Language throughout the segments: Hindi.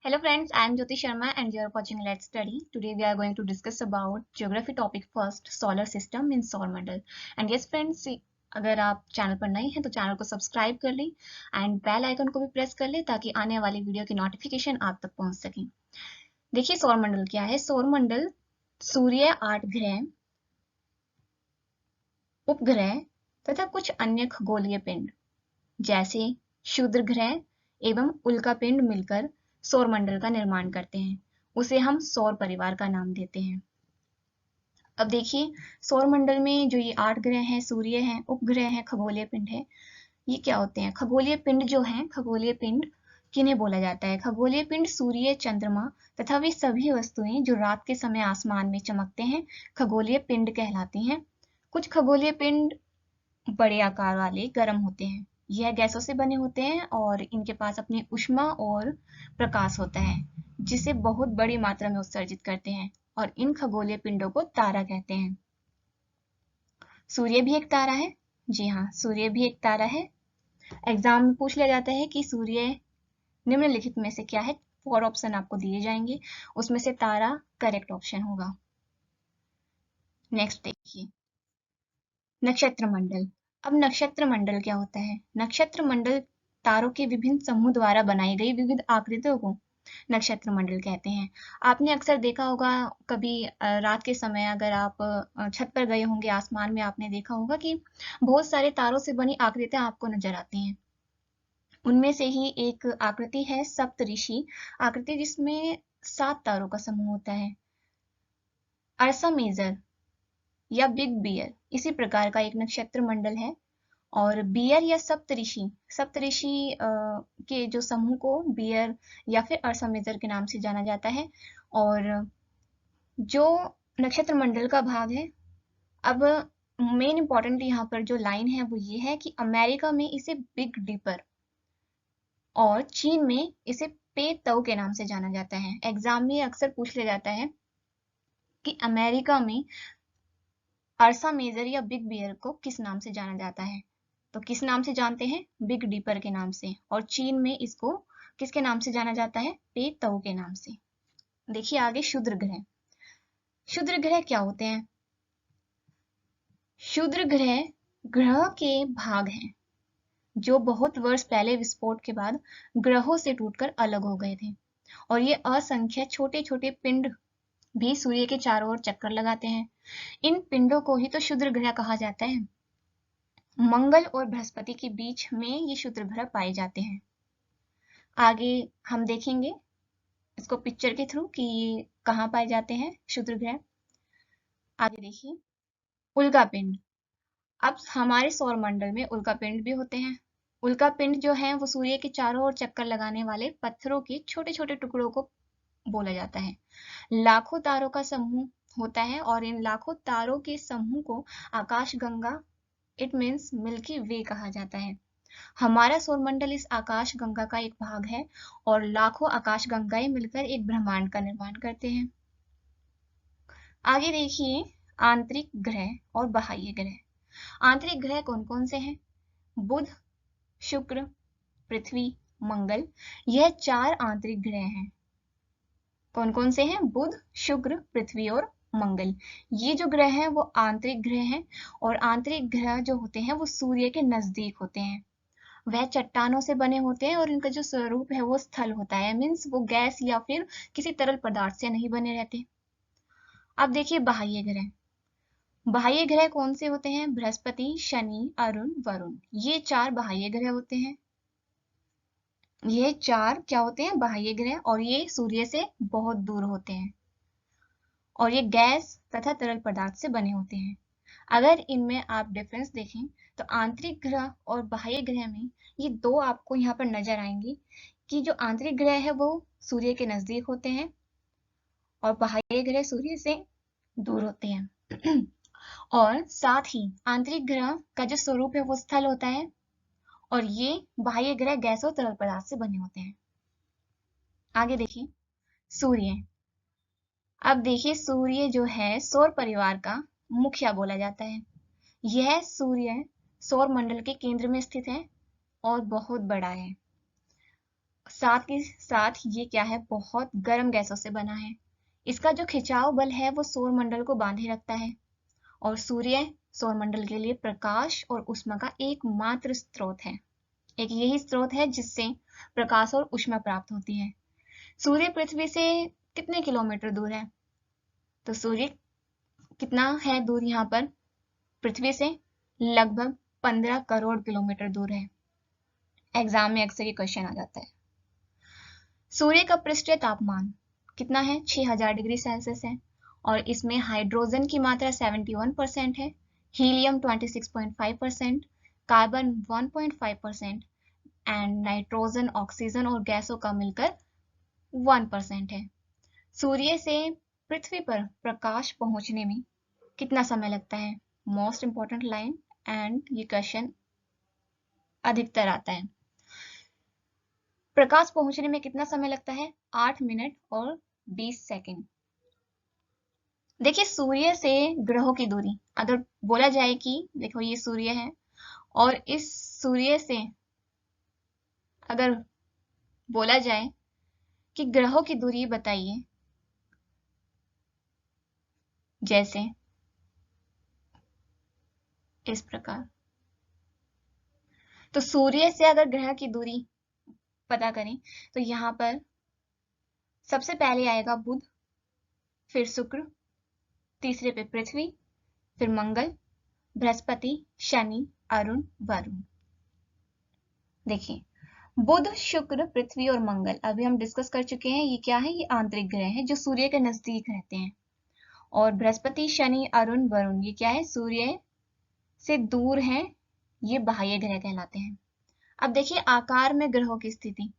Hello friends, I am Jyoti Sharma and you are watching Let's Study. Today we are going to discuss about geography topic first, solar system in Saurmंडल. And yes friends, अगर आप चैनल पर नए हैं तो चैनल को सब्सक्राइब कर लें एंड बेल आइकन को भी प्रेस कर लें ताकि आने वाली वीडियो की नोटिफिकेशन आप तक पहुंच सके। देखिए सौरमंडल क्या है। सौरमंडल सूर्य, 8 ग्रह, उपग्रह तथा कुछ अन्य खगोलीय पिंड जैसे क्षुद्र ग्रह एवं उल्कापिंड मिलकर सौरमंडल का निर्माण करते हैं। उसे हम सौर परिवार का नाम देते हैं। अब देखिए सौरमंडल में जो ये 8 ग्रह हैं, सूर्य हैं, उपग्रह हैं, खगोलीय पिंड है, ये क्या होते हैं? खगोलीय पिंड जो हैं, खगोलीय पिंड किन्हें बोला जाता है? खगोलीय पिंड सूर्य, चंद्रमा तथा वे सभी वस्तुएं जो रात के समय आसमान में चमकते हैं खगोलीय पिंड कहलाती हैं। कुछ खगोलीय पिंड बड़े आकार वाले गर्म होते हैं। यह गैसों से बने होते हैं और इनके पास अपनी ऊष्मा और प्रकाश होता है जिसे बहुत बड़ी मात्रा में उत्सर्जित करते हैं और इन खगोलीय पिंडों को तारा कहते हैं। सूर्य भी एक तारा है। जी हाँ, सूर्य भी एक तारा है। एग्जाम में पूछ लिया जाता है कि सूर्य निम्नलिखित में से क्या है। 4 ऑप्शन आपको दिए जाएंगे, उसमें से तारा करेक्ट ऑप्शन होगा। नेक्स्ट देखिए नक्षत्र मंडल। अब नक्षत्र मंडल क्या होता है? नक्षत्र मंडल तारों के विभिन्न समूह द्वारा बनाई गई विविध आकृतियों को नक्षत्र मंडल कहते हैं। आपने अक्सर देखा होगा कभी रात के समय अगर आप छत पर गए होंगे, आसमान में आपने देखा होगा कि बहुत सारे तारों से बनी आकृतियां आपको नजर आती हैं। उनमें से ही एक आकृति है सप्तऋषि आकृति, जिसमें 7 तारों का समूह होता है। अर्सा मेजर या बिग बियर इसी प्रकार का एक नक्षत्र मंडल है। और बियर या सप्तऋषि, सप्तऋषि के जो समूह को बियर या फिर अर्सा मेजर के नाम से जाना जाता है। और जो नक्षत्र मंडल का भाग है, अब मेन इंपॉर्टेंट यहाँ पर जो लाइन है वो ये है कि अमेरिका में इसे बिग डिपर और चीन में इसे पे तौ के नाम से जाना जाता है। एग्जाम में अक्सर पूछ लिया जाता है कि अमेरिका में अर्सा मेजर या बिग बियर को किस नाम से जाना जाता है? तो किस नाम से जानते हैं? बिग डीपर के नाम से। और चीन में इसको किसके नाम से जाना जाता है? पे तौ के नाम से। देखिए आगे क्षुद्र ग्रह। क्षुद्र ग्रह क्या होते हैं? क्षुद्र ग्रह ग्रह के भाग हैं जो बहुत वर्ष पहले विस्फोट के बाद ग्रहों से टूटकर अलग हो गए थे। और ये असंख्य छोटे छोटे पिंड भी सूर्य के चारों ओर चक्कर लगाते हैं। इन पिंडों को ही तो क्षुद्र ग्रह कहा जाता है। मंगल और बृहस्पति के बीच में ये क्षुद्र ग्रह पाए जाते हैं। आगे हम देखेंगे इसको पिक्चर के थ्रू कि ये कहाँ पाए जाते हैं क्षुद्र ग्रह। आगे देखिए उल्कापिंड। अब हमारे सौरमंडल में उल्कापिंड भी होते हैं। उल्कापिंड जो है वो सूर्य के चारों ओर चक्कर लगाने वाले पत्थरों के छोटे छोटे टुकड़ों को बोला जाता है। लाखों तारों का समूह होता है और इन लाखों तारों के समूह को आकाशगंगा, इट मीन्स मिल्की वे कहा जाता है। हमारा सौरमंडल इस आकाश गंगा का एक भाग है और लाखों आकाश गंगाएं मिलकर एक ब्रह्मांड का निर्माण करते हैं। आगे देखिए आंतरिक ग्रह और बाह्य ग्रह। आंतरिक ग्रह कौन कौन से हैं? बुध, शुक्र, पृथ्वी, मंगल, यह 4 आंतरिक ग्रह हैं। कौन कौन से हैं? बुध, शुक्र, पृथ्वी और मंगल। ये जो ग्रह हैं वो आंतरिक ग्रह हैं और आंतरिक ग्रह जो होते हैं वो सूर्य के नजदीक होते हैं। वह चट्टानों से बने होते हैं और इनका जो स्वरूप है वो स्थल होता है, मीन्स वो गैस या फिर किसी तरल पदार्थ से नहीं बने रहते। अब देखिए बाह्य ग्रह। बाह्य ग्रह कौन से होते हैं? बृहस्पति, शनि, अरुण, वरुण, ये 4 बाह्य ग्रह होते हैं। ये 4 क्या होते हैं? बाह्य ग्रह, और ये सूर्य से बहुत दूर होते हैं और ये गैस तथा तरल पदार्थ से बने होते हैं। अगर इनमें आप डिफरेंस देखें तो आंतरिक ग्रह और बाह्य ग्रह में ये 2 आपको यहाँ पर नजर आएंगी कि जो आंतरिक ग्रह है वो सूर्य के नजदीक होते हैं और बाह्य ग्रह सूर्य से दूर होते हैं। और साथ ही आंतरिक ग्रह का जो स्वरूप है वो स्थल होता है और ये बाह्य ग्रह गैस और तरल पदार्थ से बने होते हैं। आगे देखिए सूर्य। अब देखिए सूर्य जो है सौर परिवार का मुखिया बोला जाता है। यह सूर्य सौर मंडल के केंद्र में स्थित है और बहुत बड़ा है। साथ के साथ ये क्या है, बहुत गर्म गैसों से बना है। इसका जो खिंचाव बल है वो सौरमंडल को बांधे रखता है। और सूर्य सौरमंडल के लिए प्रकाश और ऊष्मा का एकमात्र स्रोत है। एक यही स्रोत है जिससे प्रकाश और ऊष्मा प्राप्त होती है। सूर्य पृथ्वी से कितने किलोमीटर दूर है? तो सूर्य कितना है दूर यहाँ पर पृथ्वी से? लगभग 15 करोड़ किलोमीटर दूर है। एग्जाम में अक्सर ये क्वेश्चन आ जाता है। सूर्य का पृष्ठीय तापमान कितना है? 6000 डिग्री सेल्सियस है। और इसमें हाइड्रोजन की मात्रा 71% है, helium 26.5%, carbon 1.5% and nitrogen, oxygen और गैसों का मिलकर 1% है। सूर्य से पृथ्वी पर प्रकाश पहुंचने में कितना समय लगता है? मोस्ट इंपॉर्टेंट लाइन, एंड ये क्वेश्चन अधिकतर आता है। प्रकाश पहुंचने में कितना समय लगता है? 8 मिनट और 20 सेकंड। देखिए, सूर्य से ग्रहों की दूरी अगर बोला जाए कि देखो ये सूर्य है और इस सूर्य से अगर बोला जाए कि ग्रहों की दूरी बताइए, जैसे इस प्रकार, तो सूर्य से अगर ग्रह की दूरी पता करें तो यहाँ पर सबसे पहले आएगा बुध, फिर शुक्र, तीसरे पे पृथ्वी, फिर मंगल, बृहस्पति, शनि, अरुण, वरुण। देखिए, बुध, शुक्र, पृथ्वी और मंगल अभी हम डिस्कस कर चुके हैं। ये क्या है? ये आंतरिक ग्रह हैं जो सूर्य के नजदीक रहते हैं। और बृहस्पति, शनि, अरुण, वरुण ये क्या है? सूर्य से दूर हैं, ये बाह्य ग्रह कहलाते हैं। अब देखिए आकार में ग्रहों की स्थिति।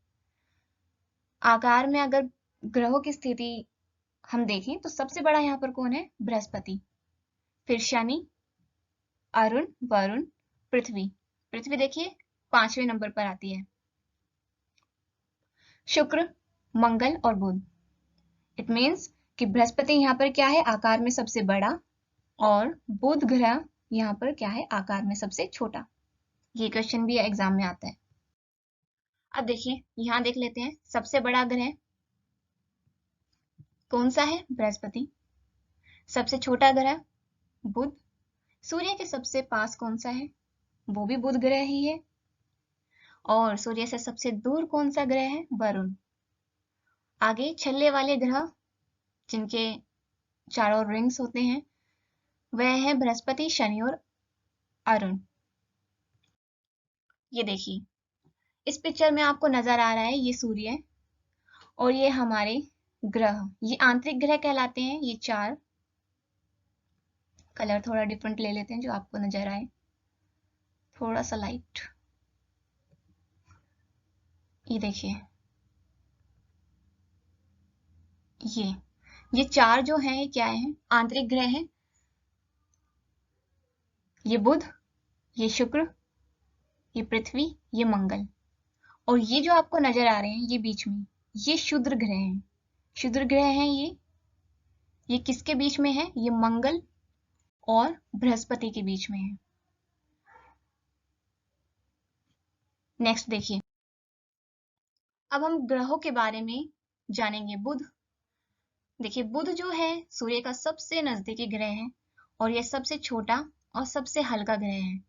आकार में अगर ग्रहों की स्थिति हम देखें तो सबसे बड़ा यहाँ पर कौन है? बृहस्पति, फिर शनि, अरुण, वरुण, पृथ्वी। पृथ्वी देखिए 5वें नंबर पर आती है। शुक्र, मंगल और बुध। इट मीन्स कि बृहस्पति यहाँ पर क्या है? आकार में सबसे बड़ा, और बुध ग्रह यहाँ पर क्या है? आकार में सबसे छोटा। ये क्वेश्चन भी एग्जाम में आता है। अब देखिए यहाँ देख लेते हैं, सबसे बड़ा ग्रह कौन सा है? बृहस्पति। सबसे छोटा ग्रह बुध। सूर्य के सबसे पास कौन सा है? वो भी बुध ग्रह ही है। और सूर्य से सबसे दूर कौन सा ग्रह है? वरुण। आगे छल्ले वाले ग्रह जिनके चारों रिंग्स होते हैं वह है बृहस्पति, शनि और अरुण। ये देखिए इस पिक्चर में आपको नजर आ रहा है ये सूर्य और ये हमारे ग्रह, ये आंतरिक ग्रह कहलाते हैं। ये चार, कलर थोड़ा डिफरेंट ले लेते हैं जो आपको नजर आए, थोड़ा सा लाइट। ये देखिए ये चार जो हैं क्या है? आंतरिक ग्रह हैं। ये बुध, ये शुक्र, ये पृथ्वी, ये मंगल। और ये जो आपको नजर आ रहे हैं ये बीच में, ये क्षुद्र ग्रह हैं। क्षुद्र ग्रह हैं ये किसके बीच में है? ये मंगल और बृहस्पति के बीच में है। नेक्स्ट देखिए, अब हम ग्रहों के बारे में जानेंगे। बुध, देखिए बुध जो है सूर्य का सबसे नजदीकी ग्रह है और यह सबसे छोटा और सबसे हल्का ग्रह है।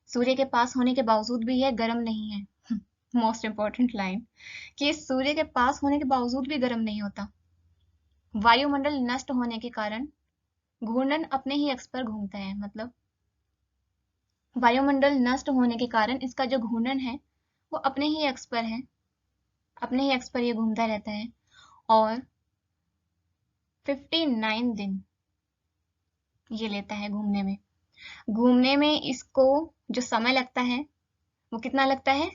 सूर्य के पास होने के बावजूद भी यह गर्म नहीं है। मोस्ट इंपॉर्टेंट लाइन, कि सूर्य के पास होने के बावजूद भी गर्म नहीं होता। वायुमंडल नष्ट होने के कारण घूर्णन अपने ही अक्ष पर घूमता है। मतलब वायुमंडल नष्ट होने के कारण इसका जो घूर्णन है वो अपने ही अक्ष पर है, अपने ही अक्ष पर ये घूमता रहता है। और 59 दिन ये लेता है घूमने में। घूमने में इसको जो समय लगता है वो कितना लगता है?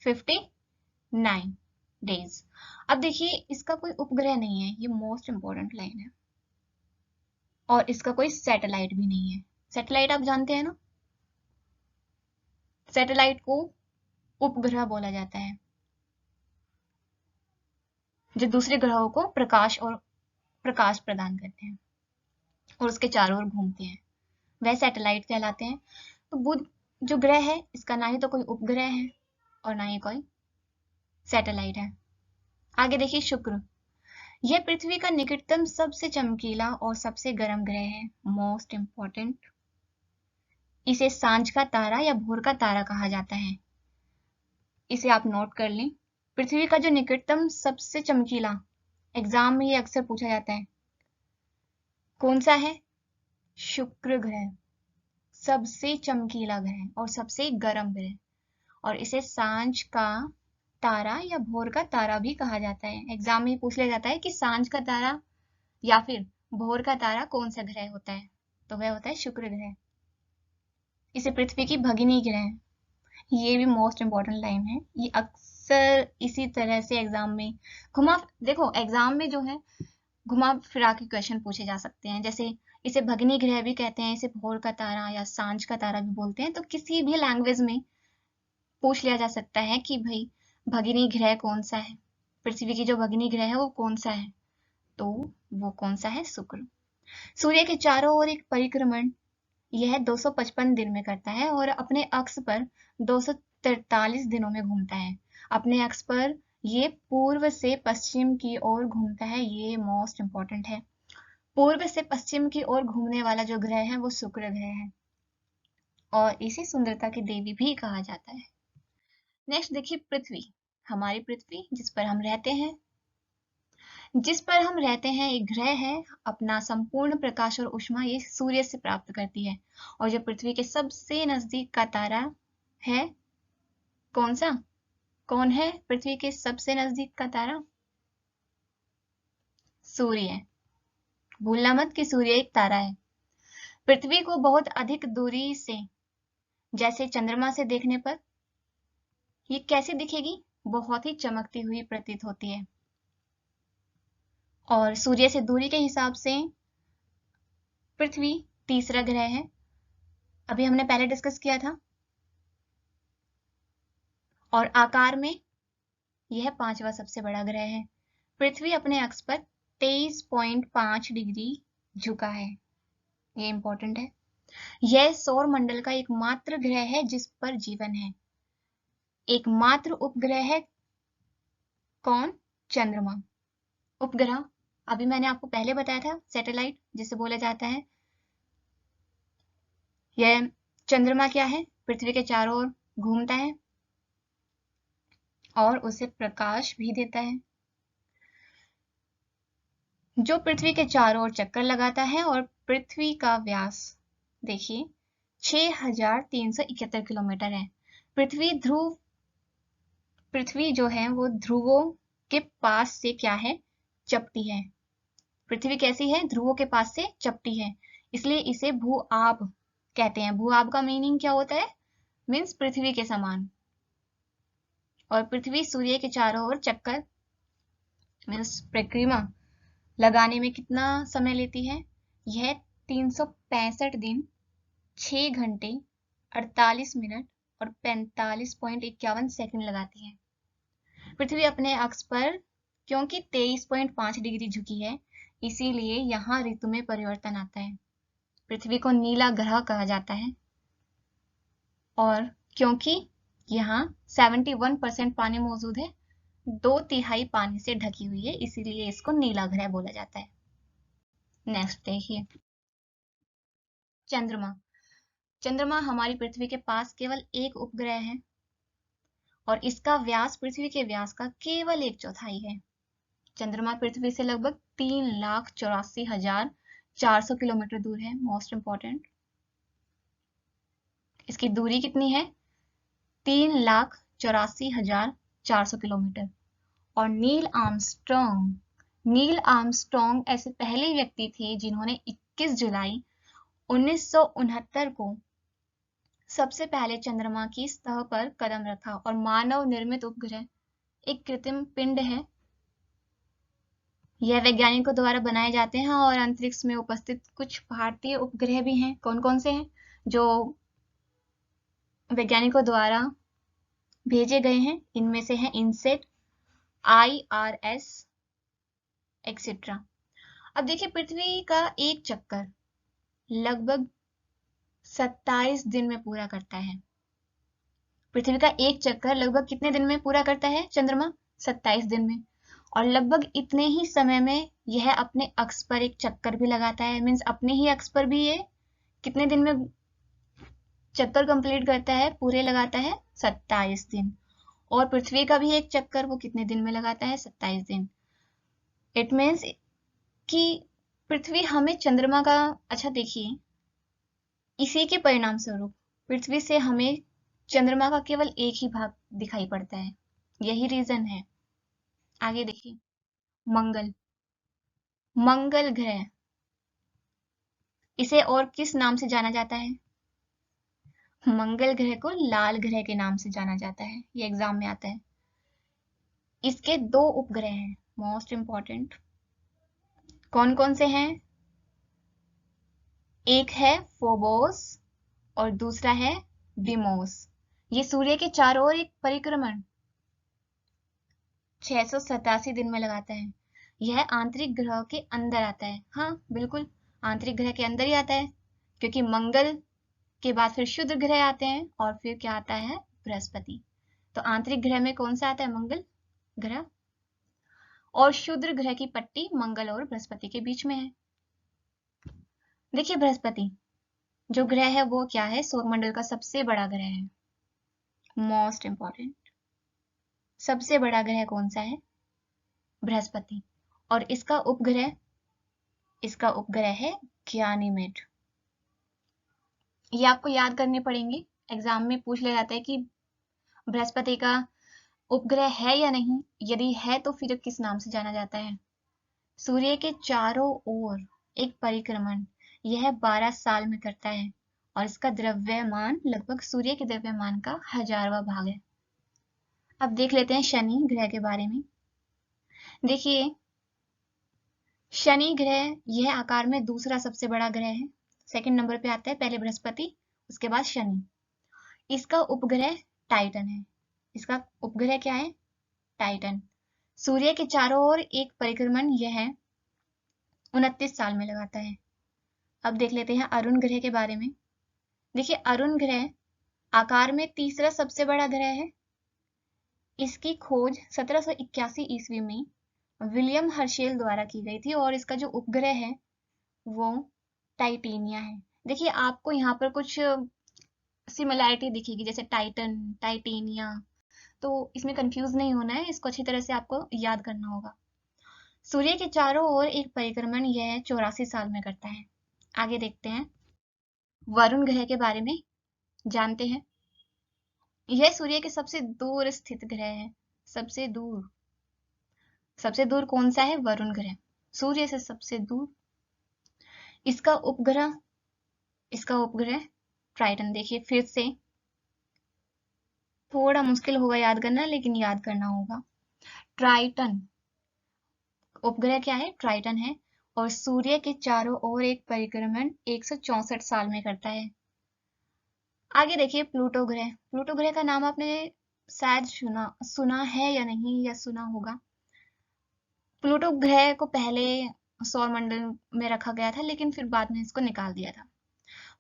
59 डेज। अब देखिए इसका कोई उपग्रह नहीं है, ये मोस्ट इंपॉर्टेंट लाइन है। और इसका कोई सैटेलाइट भी नहीं है। सैटेलाइट आप जानते हैं ना, सैटेलाइट को उपग्रह बोला जाता है जो दूसरे ग्रहों को प्रकाश प्रदान करते हैं और उसके चारों ओर घूमते हैं, वह सैटेलाइट कहलाते हैं। तो बुध जो ग्रह है इसका ना ही तो कोई उपग्रह है और ना ही कोई सैटेलाइट है। आगे देखिए शुक्र, यह पृथ्वी का निकटतम सबसे चमकीला और सबसे गर्म ग्रह है। मोस्ट इंपॉर्टेंट, इसे सांझ का तारा या भोर का तारा कहा जाता है। इसे आप नोट कर लें। पृथ्वी का जो निकटतम सबसे चमकीला, एग्जाम में ये अक्सर पूछा जाता है, कौन सा है? शुक्र ग्रह सबसे चमकीला ग्रह और सबसे गर्म ग्रह, और इसे सांझ का तारा या भोर का तारा भी कहा जाता है। एग्जाम में पूछ लिया जाता है कि सांझ का तारा या फिर भोर का तारा कौन सा ग्रह होता है, तो वह होता है शुक्र ग्रह। इसे पृथ्वी की भगिनी ग्रह, ये भी मोस्ट इंपॉर्टेंट लाइन है। ये अक्सर इसी तरह से एग्जाम में देखो एग्जाम में जो है घुमा फिरा के क्वेश्चन पूछे जा सकते हैं। जैसे इसे भगिनी ग्रह भी कहते हैं, इसे भोर का तारा या सांझ का तारा भी बोलते हैं। तो किसी भी लैंग्वेज में पूछ लिया जा सकता है कि भाई भगिनी ग्रह कौन सा है, पृथ्वी की जो भगिनी ग्रह है वो कौन सा है, तो वो कौन सा है? शुक्र। सूर्य के चारों ओर एक परिक्रमण यह 255 दिन में करता है और अपने अक्ष पर 243 दिनों में घूमता है। अपने अक्ष पर ये पूर्व से पश्चिम की ओर घूमता है। ये मोस्ट इंपॉर्टेंट है। पूर्व से पश्चिम की ओर घूमने वाला जो ग्रह है वो शुक्र ग्रह है और इसे सुंदरता की देवी भी कहा जाता है। नेक्स्ट देखिए पृथ्वी, हमारी पृथ्वी जिस पर हम रहते हैं, एक ग्रह है। अपना संपूर्ण प्रकाश और ऊष्मा ये सूर्य से प्राप्त करती है। और जो पृथ्वी के सबसे नजदीक का तारा है, कौन सा? कौन है पृथ्वी के सबसे नजदीक का तारा? सूर्य। भूलना मत कि सूर्य एक तारा है। पृथ्वी को बहुत अधिक दूरी से, जैसे चंद्रमा से देखने पर ये कैसे दिखेगी? बहुत ही चमकती हुई प्रतीत होती है। और सूर्य से दूरी के हिसाब से पृथ्वी तीसरा ग्रह है, अभी हमने पहले डिस्कस किया था। और आकार में यह पांचवा सबसे बड़ा ग्रह है। पृथ्वी अपने अक्ष पर 23.5 डिग्री झुका है। ये इंपॉर्टेंट है। यह सौर मंडल का एकमात्र ग्रह है जिस पर जीवन है। एकमात्र उपग्रह है कौन? चंद्रमा। उपग्रह अभी मैंने आपको पहले बताया था, सैटेलाइट जिसे बोला जाता है। यह चंद्रमा क्या है? पृथ्वी के चारों ओर घूमता है और उसे प्रकाश भी देता है। जो पृथ्वी के चारों ओर चक्कर लगाता है और पृथ्वी का व्यास देखिए 6371 किलोमीटर है। पृथ्वी जो है वो ध्रुवों के पास से क्या है? चपटी है। पृथ्वी कैसी है? ध्रुवों के पास से चपटी है, इसलिए इसे भू आब कहते हैं। भू आब का मीनिंग क्या होता है? मीन्स पृथ्वी के समान। और पृथ्वी सूर्य के चारों ओर चक्कर मीन्स परिक्रमा लगाने में कितना समय लेती है? यह 365 दिन, 6 घंटे, 48 मिनट और 45.51 सेकंड लगाती है। पृथ्वी अपने अक्ष पर क्योंकि 23.5 डिग्री झुकी है, इसीलिए यहाँ ऋतु में परिवर्तन आता है। पृथ्वी को नीला ग्रह कहा जाता है और क्योंकि यहाँ 71% पानी मौजूद है, 2/3 पानी से ढकी हुई है, इसीलिए इसको नीला ग्रह बोला जाता है। नेक्स्ट देखिए चंद्रमा। चंद्रमा हमारी पृथ्वी के पास केवल एक उपग्रह है और इसका व्यास पृथ्वी के व्यास का केवल 1/4 है। चंद्रमा पृथ्वी से लगभग 3,84,400 किलोमीटर दूर है। मोस्ट इंपॉर्टेंट, इसकी दूरी कितनी है? 3,84,400 किलोमीटर। और नील आर्मस्ट्रॉन्ग ऐसे पहले व्यक्ति थे जिन्होंने 21 जुलाई 1969 को सबसे पहले चंद्रमा की सतह पर कदम रखा। और मानव निर्मित उपग्रह एक कृत्रिम पिंड है। यह वैज्ञानिकों द्वारा बनाए जाते हैं और अंतरिक्ष में उपस्थित कुछ भारतीय उपग्रह भी हैं। कौन कौन से हैं जो वैज्ञानिकों द्वारा भेजे गए हैं? इनमें से है इनसेट, IRS एक्सेट्रा। अब देखिए पृथ्वी का एक चक्कर लगभग 27 दिन में पूरा करता है। पृथ्वी का एक चक्कर लगभग कितने दिन में पूरा करता है चंद्रमा? 27 दिन में। और लगभग इतने ही समय में यह अपने अक्ष पर एक चक्कर भी लगाता है, मीन्स अपने ही अक्ष पर भी ये कितने दिन में चक्कर कंप्लीट करता है, पूरे लगाता है 27 दिन। और पृथ्वी का भी एक चक्कर वो कितने दिन में लगाता है? 27 दिन। इट मीन्स कि पृथ्वी हमें चंद्रमा का, अच्छा देखिए, इसी के परिणाम स्वरूप पृथ्वी से हमें चंद्रमा का केवल एक ही भाग दिखाई पड़ता है, यही रीजन है। आगे देखिए, मंगल। मंगल ग्रह, इसे और किस नाम से जाना जाता है? मंगल ग्रह को लाल ग्रह के नाम से जाना जाता है, ये एग्जाम में आता है। इसके 2 उपग्रह हैं, मोस्ट इंपॉर्टेंट। कौन कौन से हैं? एक है फोबोस और दूसरा है डिमोस। ये सूर्य के चारों ओर एक परिक्रमण 687 दिन में लगाता है। यह आंतरिक ग्रह के अंदर आता है। हाँ बिल्कुल, आंतरिक ग्रह के अंदर ही आता है, क्योंकि मंगल के बाद फिर क्षुद्र ग्रह आते हैं और फिर क्या आता है? बृहस्पति। तो आंतरिक ग्रह में कौन सा आता है? मंगल ग्रह। और क्षुद्र ग्रह की पट्टी मंगल और बृहस्पति के बीच में है। देखिए, बृहस्पति जो ग्रह है वो क्या है? सौरमंडल का सबसे बड़ा ग्रह है, मोस्ट इंपॉर्टेंट। सबसे बड़ा ग्रह कौन सा है? बृहस्पति। और इसका उपग्रह है गैनीमेड। ये आपको याद करने पड़ेंगे, एग्जाम में पूछ ले जाता है कि बृहस्पति का उपग्रह है या नहीं, यदि है तो फिर किस नाम से जाना जाता है? सूर्य के चारों ओर एक परिक्रमण यह 12 साल में करता है और इसका द्रव्यमान लगभग सूर्य के द्रव्यमान का 1000वां भाग है। अब देख लेते हैं शनि ग्रह के बारे में। देखिए, शनि ग्रह यह आकार में दूसरा सबसे बड़ा ग्रह है, सेकंड नंबर पे आता है, पहले बृहस्पति उसके बाद शनि। इसका उपग्रह टाइटन है। इसका उपग्रह क्या है? टाइटन। सूर्य के चारों ओर एक परिक्रमण यह 29 साल में लगाता है। अब देख लेते हैं अरुण ग्रह के बारे में। देखिए, अरुण ग्रह आकार में तीसरा सबसे बड़ा ग्रह है। इसकी खोज 1781 ईस्वी में विलियम हर्शेल द्वारा की गई थी और इसका जो उपग्रह है वो टाइटेनिया है। देखिए, आपको यहाँ पर कुछ सिमिलैरिटी दिखेगी, जैसे टाइटन, टाइटेनिया, तो इसमें कंफ्यूज नहीं होना है, इसको अच्छी तरह से आपको याद करना होगा। सूर्य के चारों ओर एक परिक्रमण यह 84 साल में करता है। आगे देखते हैं, वरुण ग्रह के बारे में जानते हैं। यह सूर्य के सबसे दूर स्थित ग्रह है। सबसे दूर कौन सा है? वरुण ग्रह, सूर्य से सबसे दूर। इसका उपग्रह ट्राइटन। देखिए, फिर से थोड़ा मुश्किल होगा याद करना, लेकिन याद करना होगा। ट्राइटन उपग्रह क्या है? ट्राइटन है और सूर्य के चारों ओर एक परिक्रमण 164 साल में करता है। आगे देखिए, प्लूटो ग्रह। प्लूटो ग्रह का नाम आपने शायद सुना है या नहीं, या सुना होगा। प्लूटो ग्रह को पहले सौरमंडल में रखा गया था, लेकिन फिर बाद में इसको निकाल दिया था।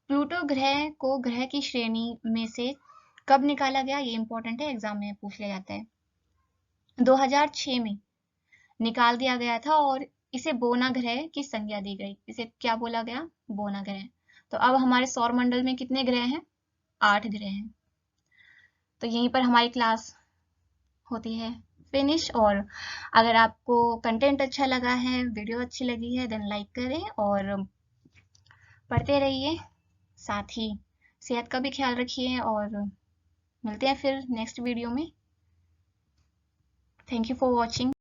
प्लूटो ग्रह को ग्रह की श्रेणी में से कब निकाला गया? ये इंपॉर्टेंट है, एग्जाम में पूछ लिया जाता है। 2006 में निकाल दिया गया था और इसे बोना ग्रह की संज्ञा दी गई। इसे क्या बोला गया? बोना ग्रह। तो अब हमारे सौरमंडल में कितने ग्रह हैं? 8 ग्रह हैं। तो यहीं पर हमारी क्लास होती है फिनिश। और अगर आपको कंटेंट अच्छा लगा है, वीडियो अच्छी लगी है, देन लाइक करें और पढ़ते रहिए। साथ ही सेहत का भी ख्याल रखिए और मिलते हैं फिर नेक्स्ट वीडियो में। Thank you for watching.